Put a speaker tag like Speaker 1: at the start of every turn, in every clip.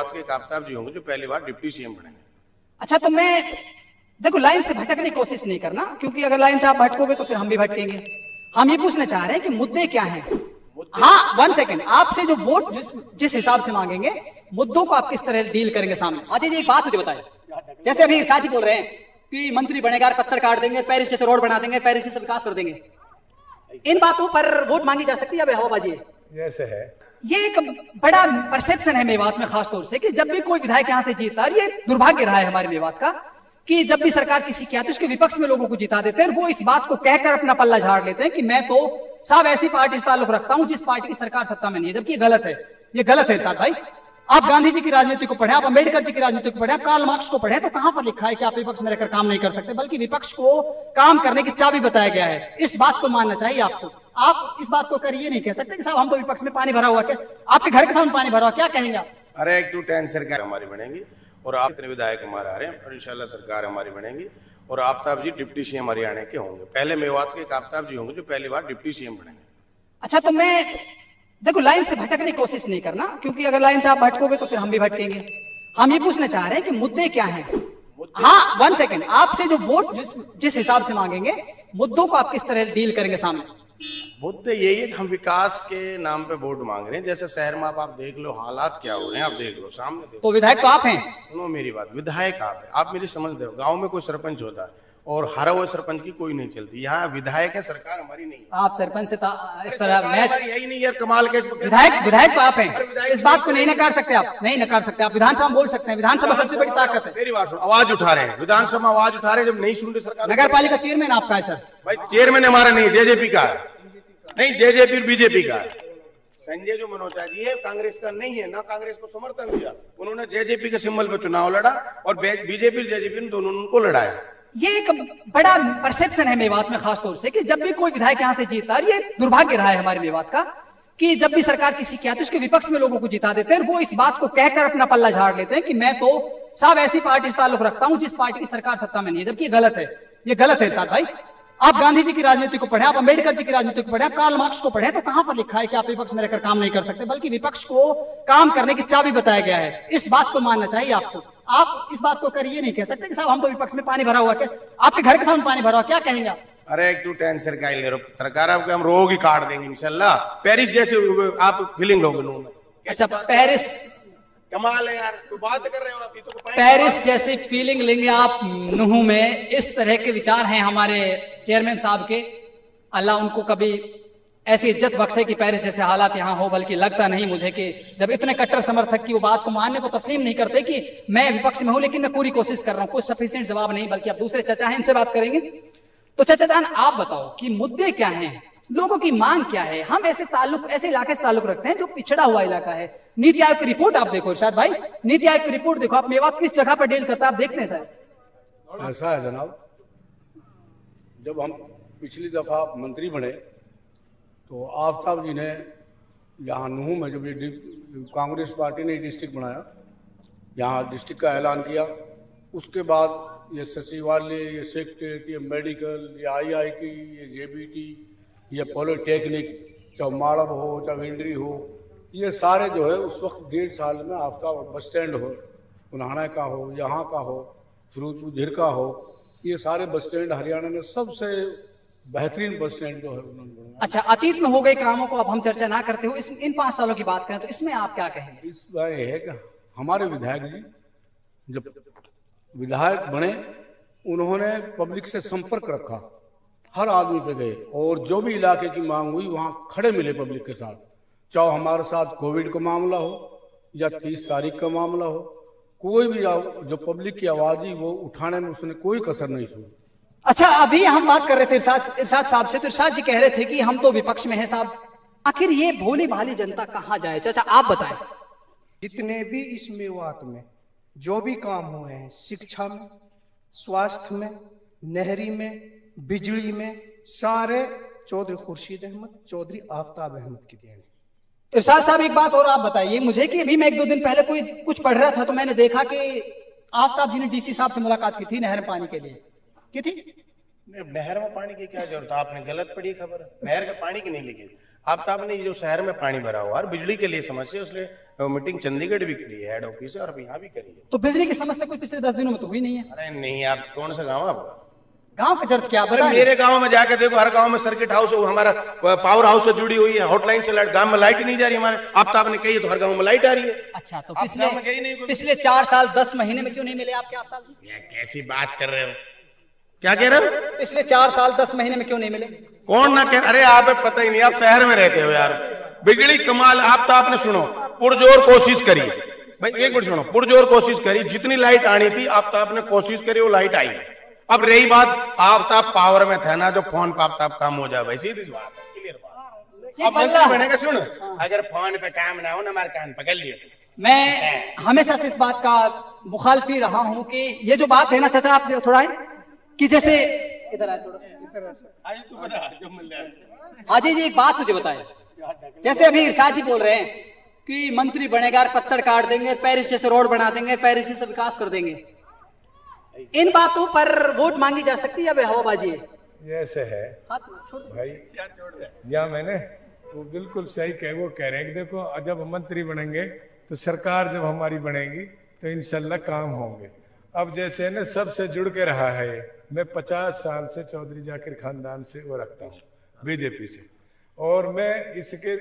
Speaker 1: मेवात के आफ्ताब जी होंगे जो पहली बार डिप्टी सीएम बनेंगे।
Speaker 2: अच्छा, तो मैं देखो लाइन से भटकने की कोशिश नहीं करना, क्योंकि अगर लाइन से आप भटकोगे तो फिर हम भी भटकेंगे। हम ये पूछना चाह रहे हैं कि मुद्दे क्या हैं। हाँ, 1 सेकंड, आपसे जो वोट जिस हिसाब से मांगेंगे, मुद्दों को आप किस तरह डील करेंगे सामने। अजय जी एक बात मुझे बताइए, जैसे अभी साथी बोल रहे हैं कि मंत्री बनेगा, पत्थर काट देंगे, पेरिस जैसे रोड बना देंगे, पेरिस जैसे विकास कर देंगे, इन बातों पर वोट मांगी जा सकती है या हवाबाजी है?
Speaker 3: ऐसे है,
Speaker 2: ये एक बड़ा परसेप्शन है मेवात में, खासतौर से कि जब भी कोई विधायक यहां से जीतता है, ये दुर्भाग्य रहा है हमारे मेवात का कि जब भी सरकार किसी की आती है उसके विपक्ष में लोगों को जिता देते हैं, वो इस बात को कहकर अपना पल्ला झाड़ लेते हैं कि मैं तो साहब ऐसी पार्टी से ताल्लुक रखता हूं जिस पार्टी की सरकार सत्ता में नहीं है, जबकि ये गलत है। ये गलत है साथ भाई। आप गांधी जी की राजनीति को पढ़े, आप अंबेडकर जी की राजनीति को पढ़े, आप कार्ल मार्क्स को पढ़े, तो कहां पर लिखा है कि आप विपक्ष में रहकर काम नहीं कर सकते, बल्कि विपक्ष को काम करने की चाबी बताया गया है। इस बात को मानना चाहिए आपको। आप इस बात को कर ये नहीं कह सकते कि साहब हम तो विपक्ष में पानी भरा हुआ, क्या आपके घर के सामने पानी भरा हुआ, क्या कहेंगे आप?
Speaker 1: अरे 1-2 सरकार हमारी बनेगी और आप इतने विधायक हमारे आ रहे हैं और इंशाल्लाह सरकार हमारी बनेगी और आफ्ताब जी डिप्टी सीएम हरियाणा के होंगे। पहले मेवात के आफ्ताब जी होंगे जो पहली बार डिप्टी सीएम बनेंगे।
Speaker 2: अच्छा, तो मैं देखो लाइन से भटकने की कोशिश नहीं करना, क्योंकि अगर लाइन से आप भटकोगे तो फिर हम भी भटकेंगे। हम ये पूछना चाह रहे हैं कि मुद्दे क्या हैं। हाँ, 1 सेकंड, आपसे जो वोट जिस हिसाब से मांगेंगे, मुद्दों को आप किस तरह डील करेंगे सामने।
Speaker 1: मुद्दे यही है कि हम विकास के नाम पे वोट मांग रहे हैं। जैसे शहर में आप देख लो हालात क्या हो रहे हैं, आप देख लो सामने देखो।
Speaker 2: तो विधायक तो आप हैं।
Speaker 1: सुनो मेरी बात, विधायक आप है, आप मेरी समझ दो। गांव में कोई सरपंच होता है और हरा हुआ सरपंच की कोई नहीं चलती, यहाँ विधायक है, सरकार हमारी नहीं है।
Speaker 2: आप सरपंच से इस तरह मैच,
Speaker 1: यही नहीं यार, कमाल के
Speaker 2: विधायक तो आप हैं, इस बात को नहीं नकार सकते आप, नहीं नकार सकते आप। विधानसभा में बोल सकते हैं, विधानसभा सबसे बड़ी ताकत है।
Speaker 1: मेरी बात सुनो, आवाज उठा रहे हैं विधानसभा, आवाज उठा रहे हैं, जब नहीं सुन रही सरकार।
Speaker 2: नगर पालिका चेयरमैन आपका है सर?
Speaker 1: भाई चेयरमैन हमारा नहीं, जेजेपी का है, नहीं जेजेपी बीजेपी का है। संजय जो मनोजा जी है कांग्रेस का नहीं है, ना कांग्रेस को समर्थन दिया, उन्होंने जेजेपी के सिंबल पर चुनाव लड़ा और बीजेपी जेजेपी ने दोनों उनको लड़ाया।
Speaker 2: ये एक बड़ा परसेप्शन है मेवात में, खासतौर से कि जब भी कोई विधायक यहां से जीतता है, ये दुर्भाग्य रहा है हमारे मेवात का कि जब भी सरकार किसी की आती है उसके विपक्ष में लोगों को जिता देते हैं, वो इस बात को कहकर अपना पल्ला झाड़ लेते हैं कि मैं तो साहब ऐसी पार्टी से ताल्लुक रखता हूं जिस पार्टी की सरकार सत्ता में नहीं है, जबकि ये गलत है। ये गलत है साथ भाई। आप गांधी जी की राजनीति को पढ़े, आप अंबेडकर जी की राजनीति को पढ़े, आप कार्ल मार्क्स को पढ़े, तो कहां पर लिखा है कि आप विपक्ष में रहकर काम नहीं कर सकते, बल्कि विपक्ष को काम करने की चाबी बताया गया है। इस बात को मानना चाहिए आपको। आप इस बात को कर ये नहीं कह सकते कि साहब हम तो विपक्ष में पानी भरा हुआ, क्या आपके घर के सामने पानी भरा हुआ, क्या कहेंगे आप?
Speaker 1: अरे 1-2 सरकार आपके हम रोग ही काट देंगे इंशाल्लाह। पेरिस जैसे आप फीलिंग लोगे।
Speaker 2: अच्छा, पेरिस
Speaker 1: कमाल है यार, तो बात कर रहे हो आप, तो
Speaker 2: पेरिस जैसी फीलिंग लेंगे आप नूह में। इस तरह के विचार हैं हमारे चेयरमैन साहब के। अल्लाह उनको कभी ऐसी इज्जत बख्शे कि पेरिस जैसे हालात यहाँ हो, बल्कि लगता नहीं मुझे कि जब इतने कट्टर समर्थक की वो बात को मानने को तस्लीम नहीं करते कि मैं विपक्ष में हूं, लेकिन मैं पूरी कोशिश कर रहा हूं। कोई सफिशिएंट जवाब नहीं, बल्कि आप दूसरे चाचा हैं, इनसे बात करेंगे। तो चाचा जान आप बताओ कि मुद्दे क्या हैं, लोगों की मांग क्या है। हम ऐसे इलाके से ताल्लुक रखते हैं जो पिछड़ा हुआ इलाका है। नीति आयोग की रिपोर्ट आप देखो इरशाद भाई, नीति आयोग की रिपोर्ट देखो, आप मेवात किस जगह पर डील करता है आप देखते हैं सर।
Speaker 3: ऐसा है जनाब, जब हम पिछली दफा मंत्री बने तो आफ्ताब जी ने यहाँ नूह में जब ये कांग्रेस पार्टी ने डिस्ट्रिक्ट बनाया, यहाँ डिस्ट्रिक्ट का ऐलान किया, उसके बाद ये सचिवालय, ये सेक्रेटरीट, ये मेडिकल, ये IIT, ये JBT, ये पॉलिटेक्निक, चाहे माड़ब हो चाहे विंडरी हो, ये सारे जो है उस वक्त 1.5 साल में आपका बस स्टैंड हो, उन्हाना का हो, यहाँ का हो, फिरोजपुर झीर का हो, ये सारे बस स्टैंड हरियाणा में सबसे बेहतरीन बस स्टैंड जो है उन्होंने बनाया।
Speaker 2: अच्छा, अतीत में हो गए कामों को अब हम चर्चा ना करते हो, इन 5 सालों की बात करें तो इसमें आप क्या कहेंगे?
Speaker 3: इस बार है कि हमारे विधायक जी जब विधायक बने उन्होंने पब्लिक से संपर्क रखा, हर आदमी पे गए और जो भी इलाके की मांग हुई वहां खड़े मिले पब्लिक के साथ। चाहे हमारे साथ कोविड का मामला हो या 30 तारीख का मामला हो, कोई भी जो पब्लिक की आवाज ही वो उठाने में उसने कोई कसर नहीं छोड़ी।
Speaker 2: अच्छा, अभी हम बात कर रहे थे इरशाद साहब से, तो इरशाद जी कह रहे थे कि हम तो विपक्ष में हैं साहब, आखिर ये भोली भाली जनता कहाँ जाए? चाचा आप बताएं।
Speaker 4: जितने भी इस मेवात में जो भी काम हुए हैं, शिक्षा में, स्वास्थ्य में, नहरी में, बिजली में, सारे चौधरी खुर्शीद अहमद, चौधरी आफ्ताब अहमद की देन है।
Speaker 2: इरशाद साहब एक बात और आप बताइए मुझे कि अभी मैं 1-2 दिन पहले कुछ पढ़ रहा था तो मैंने देखा कि आफ्ताब जी ने DC साहब से मुलाकात की थी नहर में पानी के लिए, की थी?
Speaker 1: नहर में पानी की क्या जरूरत है? आपने गलत पढ़ी खबर, नहर का पानी की नहीं लिखी। आफ्ताब ने जो शहर में पानी भरा हुआ और बिजली के लिए समस्या, उसने मीटिंग चंडीगढ़ भी करी है, हेड ऑफिस से, और यहाँ भी करी है।
Speaker 2: तो बिजली की समस्या कुछ पिछले 10 दिनों में तो हुई नहीं है।
Speaker 1: अरे नहीं, आप कौन सा गाँव आपका?
Speaker 2: गांव का दर्द क्या बता?
Speaker 1: मेरे गांव में जाकर देखो, हर गांव में सर्किट हाउस, हमारा पावर हाउस से जुड़ी हुई है, हॉटलाइन से लाइट, गांव में लाइट नहीं जा रही हमारे। आफ्ताब ने कही तो हर गांव में लाइट आ रही है।
Speaker 2: अच्छा, तो पिछले 4 साल 10 महीने में क्यों नहीं मिले आपके आफ्ताब जी?
Speaker 1: ये कैसी बात कर रहे हो? क्या कह रहे हो?
Speaker 2: पिछले 4 साल 10 महीने में क्यों नहीं मिले?
Speaker 1: कौन ना कह, अरे आप पता ही नहीं, आप शहर में रहते हो यार। बिजली कमाल, आफ्ताब ने सुनो पुरजोर कोशिश करी भाई, एक मिनट सुनो, पुरजोर कोशिश करी, जितनी लाइट आनी थी आफ्ताब ने कोशिश करी, वो लाइट आई। अब रही बात, आफ्ताब पावर में था ना, जो फोन पे आफ्ताब काम हो जाए, वैसे ही बात है, क्लियर बात। अब मंत्री बनेगा, सुन, अगर फोन पे काम ना हो ना, हमारे कान पकड़ लिए।
Speaker 2: मैं हमेशा से इस बात का मुखालफी रहा हूं कि ये जो बात है ना, चाचा आप थोड़ा आए, कि जैसे इधर आए थोड़ा, हाजी जी एक बात मुझे बताए, जैसे अभी इरशाद जी बोल रहे हैं कि मंत्री बनेगा, पत्थर काट देंगे, पेरिस जैसे रोड बना देंगे, पेरिस जैसे विकास कर देंगे, इन बातों पर वोट मांगी जा सकती है? अब हवाबाजी है
Speaker 5: ये ऐसे है भाई, या मैंने वो बिल्कुल सही वो कह रहे हैं कि देखो जब मंत्री बनेंगे तो सरकार जब हमारी बनेगी तो इंशाल्लाह काम होंगे। अब जैसे न सबसे जुड़ के रहा है, मैं 50 साल से चौधरी जाकिर खानदान से वो रखता हूँ, बीजेपी से, और मैं इसके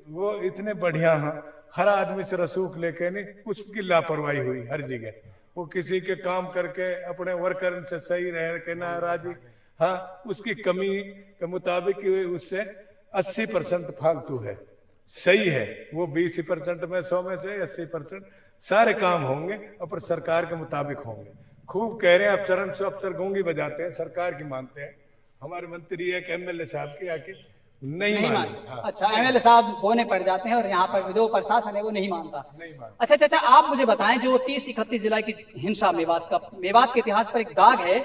Speaker 5: वो इतने बढ़िया हैं, हर आदमी से रसूख लेके नहीं, उसकी लापरवाही हुई हर जगह, वो किसी के काम करके अपने वर्कर से सही रह के नाराजी, हाँ उसकी कमी के मुताबिक उससे 80% फालतू है, सही है वो 20% में 100 में से 80% सारे काम होंगे और सरकार के मुताबिक होंगे। खूब कह रहे हैं अफसरन से, अफसर गूंगी बजाते हैं, सरकार की मानते हैं। हमारे मंत्री है कि एमएलए साहब की आके नहीं मानते। हाँ।
Speaker 2: अच्छा, एमएलए साहब बोने पड़ जाते हैं और यहाँ पर जो प्रशासन है वो नहीं मानता। अच्छा चाचा, आप मुझे बताएं, जो 30-31 जिला की हिंसा मेवात के इतिहास पर एक दाग है,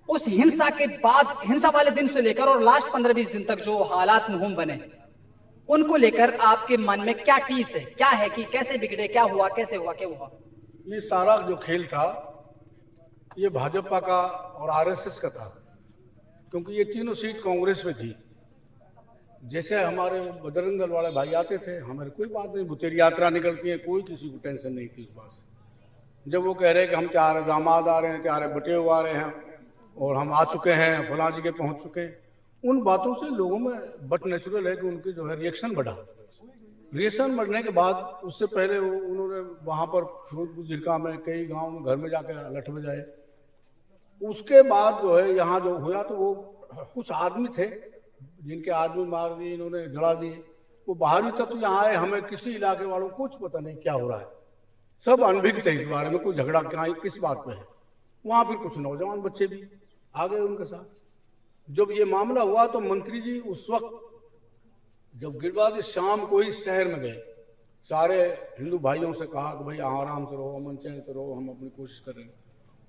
Speaker 2: उस हिंसा के बाद, हिंसा वाले दिन से लेकर और लास्ट 15-20 दिन तक जो हालात मुहिम बने, उनको लेकर आपके मन में क्या टीस है, क्या है कि कैसे बिगड़े, क्या हुआ, कैसे हुआ, क्या हुआ?
Speaker 3: ये सारा जो खेल था ये भाजपा का और आरएसएस का था, क्योंकि ये तीनों सीट कांग्रेस में थी। जैसे हमारे बजरंग दल वाले भाई आते थे, हमारे कोई बात नहीं, बुतेरी यात्रा निकलती है, कोई किसी को टेंशन नहीं थी इस बात से। जब वो कह रहे हैं कि हम तुम्हारे दामाद आ रहे हैं, तुम्हारे बटे आ रहे हैं और हम आ चुके हैं, फलां जगह पहुंच चुके हैं, उन बातों से लोगों में बट नेचुरल है कि उनकी जो है रिएक्शन बढ़ा। रिएक्शन बढ़ने के बाद उससे पहले उन्होंने वहाँ पर फिरोजपुर जिरका में कई गाँव में घर में जाकर लठ बजाए। उसके बाद जो है यहाँ जो हुआ, तो वो कुछ आदमी थे जिनके आदमी मार दिए, इन्होंने जला दिए, वो बाहरी तत्व यहाँ आए, हमें किसी इलाके वालों को कुछ पता नहीं क्या हो रहा है, सब अनभिज्ञ थे इस बारे में, कोई झगड़ा क्या किस बात पे है। वहाँ फिर कुछ नौजवान बच्चे भी आ गए उनके साथ। जब ये मामला हुआ तो मंत्री जी उस वक्त जब गिरबाजी शाम को ही शहर में गए, सारे हिंदू भाइयों से कहा कि भाई आराम से रहो, अमन चैन से रहो, हम अपनी कोशिश कर रहे हैं।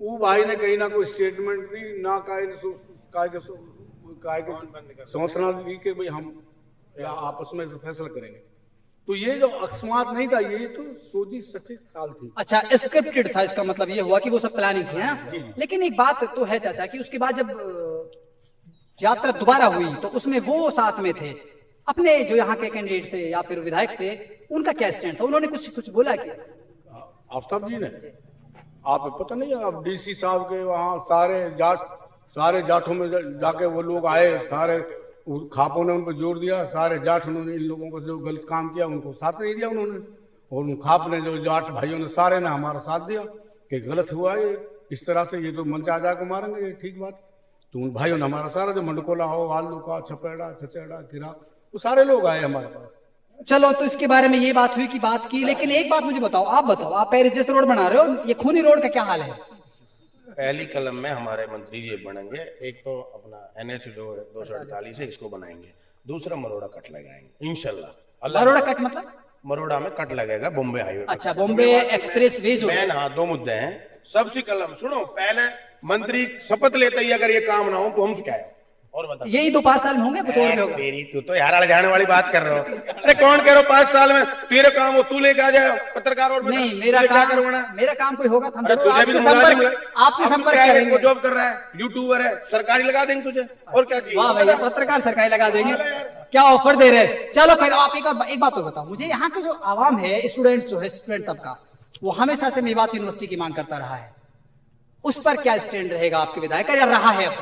Speaker 3: वो भाई ने कहीं ना कोई स्टेटमेंट दी, ना समर्थना दी कि भाई हम आपस में फैसला करेंगे। तो ये जो अकस्मात नहीं था, ये तो सोची सच्ची चाल थी।
Speaker 2: अच्छा, स्क्रिप्टेड था, इसका मतलब ये हुआ कि वो सब प्लानिंग थी, है ना? लेकिन एक बात तो है चाचा कि उसके बाद जब यात्रा दोबारा हुई तो उसमें वो साथ में थे, अपने जो यहाँ के कैंडिडेट थे या फिर विधायक थे, उनका क्या स्टैंड था? उन्होंने कुछ बोला क्या?
Speaker 3: आफ्ताब जी ने, आप पता नहीं है, अब डीसी साहब के वहाँ सारे जाठों में जाके वो लोग आए, सारे खापों ने उन पर जोर दिया, सारे जाट उन्होंने इन लोगों को जो गलत काम किया उनको साथ नहीं दिया उन्होंने, और उन खाप ने जो जाट भाइयों ने सारे ने हमारा साथ दिया कि गलत हुआ ये, इस तरह से ये तो मंच आ जाकर मारेंगे, ये ठीक बात। तो उन भाइयों ने हमारा सारा जो मंडकोला हो, आलू का, छपेड़ा, छचेड़ा, किरा, वो सारे लोग आए हमारे पास।
Speaker 2: चलो, तो इसके बारे में ये बात हुई कि बात की, लेकिन एक बात मुझे बताओ, आप पेरिस जैसे रोड बना रहे हो, ये खूनी रोड का क्या हाल है?
Speaker 1: पहली कलम में हमारे मंत्री जी बनेंगे, एक तो अपना NH जो 248 है इसको बनाएंगे, दूसरा मरोड़ा कट लगाएंगे इंशाल्लाह।
Speaker 2: मरोड़ा कट मतलब?
Speaker 1: मरोड़ा में कट लगेगा बॉम्बे हाईवे।
Speaker 2: अच्छा, बॉम्बे एक्सप्रेस वे जो
Speaker 1: है ना, 2 मुद्दे हैं। सबसे कलम सुनो, पहले मंत्री शपथ लेते ही अगर ये काम ना हो तो हमसे क्या है, और बता,
Speaker 2: यही 2-5 साल में होंगे, कुछ और भी होगा?
Speaker 1: तेरी तू तो यार जाने वाली बात कर रहे हो। अरे कौन कह रहे हो 5 साल में तेरे काम हो, तू लेके आ जाए पत्रकार और
Speaker 2: नहीं, मेरा काम कोई होगा तो आपसे संपर्क करेंगे।
Speaker 1: जॉब कर रहा है, यूट्यूबर है, सरकारी लगा देंगे तुझे, और क्या चाहिए?
Speaker 2: वाह भैया, पत्रकार सरकारी लगा देंगे। क्या ऑफर दे रहे हैं। चलो फिर आप एक बात तो बताओ मुझे, यहाँ के जो आवाम है, स्टूडेंट्स जो है, स्टूडेंट तबका, वो हमेशा से मेवात यूनिवर्सिटी की मांग करता रहा है, उस पर क्या स्टैंड रहेगा आपके विधायक या रहा है? अब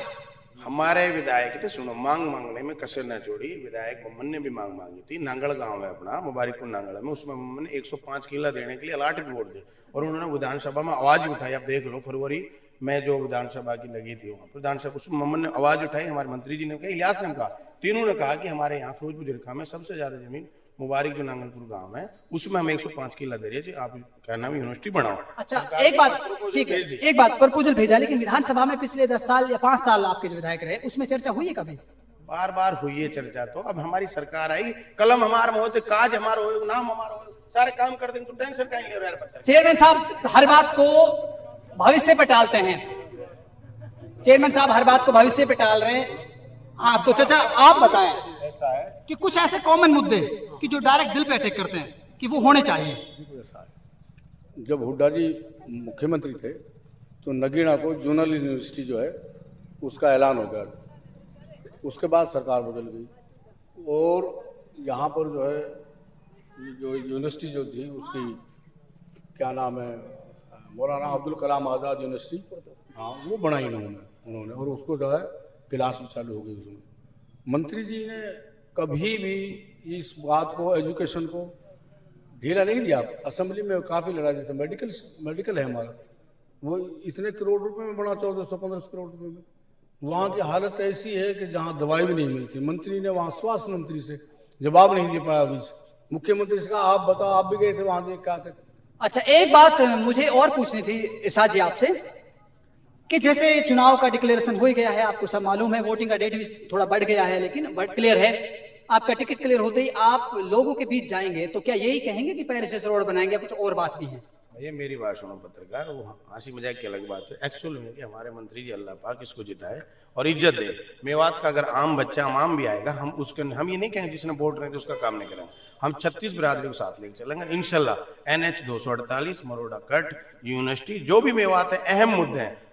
Speaker 1: हमारे विधायक ने सुनो, मांग मांगने में कसर न छोड़ी। विधायक मम्मन ने भी मांग मांगी थी। नांगड़ गांव है अपना, मुबारकपुर नांगड़ में, उसमें मम्मन ने 105 किला देने के लिए अलाटेड वोट दिए और उन्होंने विधानसभा में आवाज उठाई। आप देख लो, फरवरी में जो विधानसभा की लगी थी वहां पर विधानसभा, उसमें मम्मन ने आवाज उठाई। हमारे मंत्री जी ने कहा, इलियास ने कहा, तीनों ने कहा कि हमारे यहाँ फिरोजपुर जिरखा में सबसे ज्यादा जमीन मुबारक जो नांगलपुर गांव है उसमें हम 105 किला दे रहे हैं, आप क्या नाम यूनिवर्सिटी बनाओ।
Speaker 2: अच्छा एक बात, ठीक है, एक बात प्रपोजल भेजा, लेकिन विधानसभा में पिछले 10 साल या 5 साल आपके जो विधायक रहे उसमें चर्चा हुई है कभी?
Speaker 1: बार बार हुई है चर्चा। तो अब हमारी सरकार आई, कलम हमार में होते, काज हमारा हो, नाम हमारा हो, सारे काम कर देंगे, तो टेंशन कहीं ले रहे हैं।
Speaker 2: चेयरमैन साहब हर बात को भविष्य पे टालते हैं, चेयरमैन साहब हर बात को भविष्य पे टाल रहे हैं। हाँ तो चाचा आप बताएं,
Speaker 3: ऐसा है
Speaker 2: कि कुछ ऐसे कॉमन मुद्दे कि जो डायरेक्ट दिल पे अटैक करते हैं कि वो होने चाहिए।
Speaker 3: ऐसा है, जब हुड्डा जी मुख्यमंत्री थे तो नगीना को जोनल यूनिवर्सिटी जो है उसका ऐलान हो गया, उसके बाद सरकार बदल गई और यहाँ पर जो है जो यूनिवर्सिटी जो थी उसकी क्या नाम है, मौलाना अब्दुल कलाम आज़ाद यूनिवर्सिटी, हाँ वो बनाई उन्होंने और उसको जो है क्लास भी चालू हो गई उसमें। मंत्री जी ने कभी भी इस बात को, एजुकेशन को ढीला नहीं दिया। असेंबली में काफ़ी लड़ा, जैसे मेडिकल है हमारा, वो इतने करोड़ रुपए में बना, 1415 करोड़ रुपए में। वहाँ की हालत ऐसी है कि जहाँ दवाई भी नहीं मिलती। मंत्री ने वहाँ स्वास्थ्य मंत्री से जवाब नहीं दे पाया। अभी मुख्यमंत्री से कहा, आप बताओ, आप भी गए थे वहाँ, देख क्या थे।
Speaker 2: अच्छा एक बात मुझे और पूछनी थी इरशाद जी आपसे, कि जैसे चुनाव का डिक्लेरेशन हो गया है, आपको सब मालूम है, वोटिंग का डेट भी थोड़ा बढ़ गया है, लेकिन क्लियर है, आपका टिकट क्लियर होते ही आप लोगों के बीच जाएंगे, तो क्या यही कहेंगे कि पेरिस रोड बनाएंगे, कुछ और बात भी है?
Speaker 1: ये मेरी बात सुनो पत्रकार, वो हंसी मजाक की अलग बात है। एक्चुअल में कि हमारे मंत्री जी अल्लाह पाक इसको जिताए और इज्जत दे। मेवात का अगर आम बच्चा आम भी आएगा, हम उसके, हम ये नहीं कहेंगे जिसने वोट नहीं थे उसका काम नहीं करेंगे, हम 36 बिरादरी को साथ लेकर चलेंगे इंशाल्लाह। NH 248, मरोड़ा कट, यूनिवर्सिटी, जो भी मेवात है, अहम मुद्दे हैं।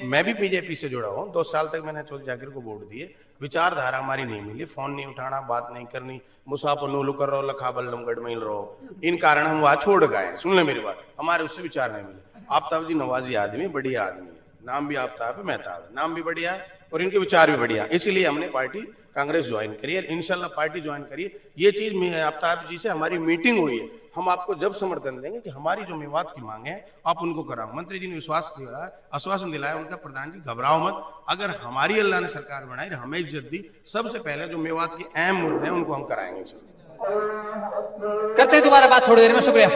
Speaker 1: मैं भी बीजेपी से जुड़ा हूँ, 2 साल तक मैंने चौधरी जाकिर को वोट दिए। विचारधारा हमारी नहीं मिली, फोन नहीं उठाना, बात नहीं करनी, मुसाफिर नूलू कर रहो, लखा बल्लमगढ़ में रहो, इन कारण हम वहां छोड़ गए। सुन ले मेरी बात, हमारे उससे विचार नहीं मिले। आफ्ताब जी नवाजी आदमी, बढ़िया आदमी है, नाम भी आफ्ताब है, मेहताब है, नाम भी बढ़िया है और इनके विचार भी बढ़िया, इसीलिए हमने पार्टी कांग्रेस ज्वाइन करी है। इंशाल्लाह पार्टी ज्वाइन करिए। ये चीज आफ्ताब जी से हमारी मीटिंग हुई है, हम आपको जब समर्थन देंगे कि हमारी जो मेवात की मांग है आप उनको कराओ। मंत्री जी ने विश्वास दिलाया, आश्वासन दिलाया उनका, प्रधान जी घबराओ मत, अगर हमारी अल्लाह ने सरकार बनाई, हमें इज्जत दी, सबसे पहले जो मेवात के अहम मुद्दे हैं उनको हम कराएंगे।
Speaker 2: करते हैं दोबारा बात थोड़ी देर में, शुक्रिया।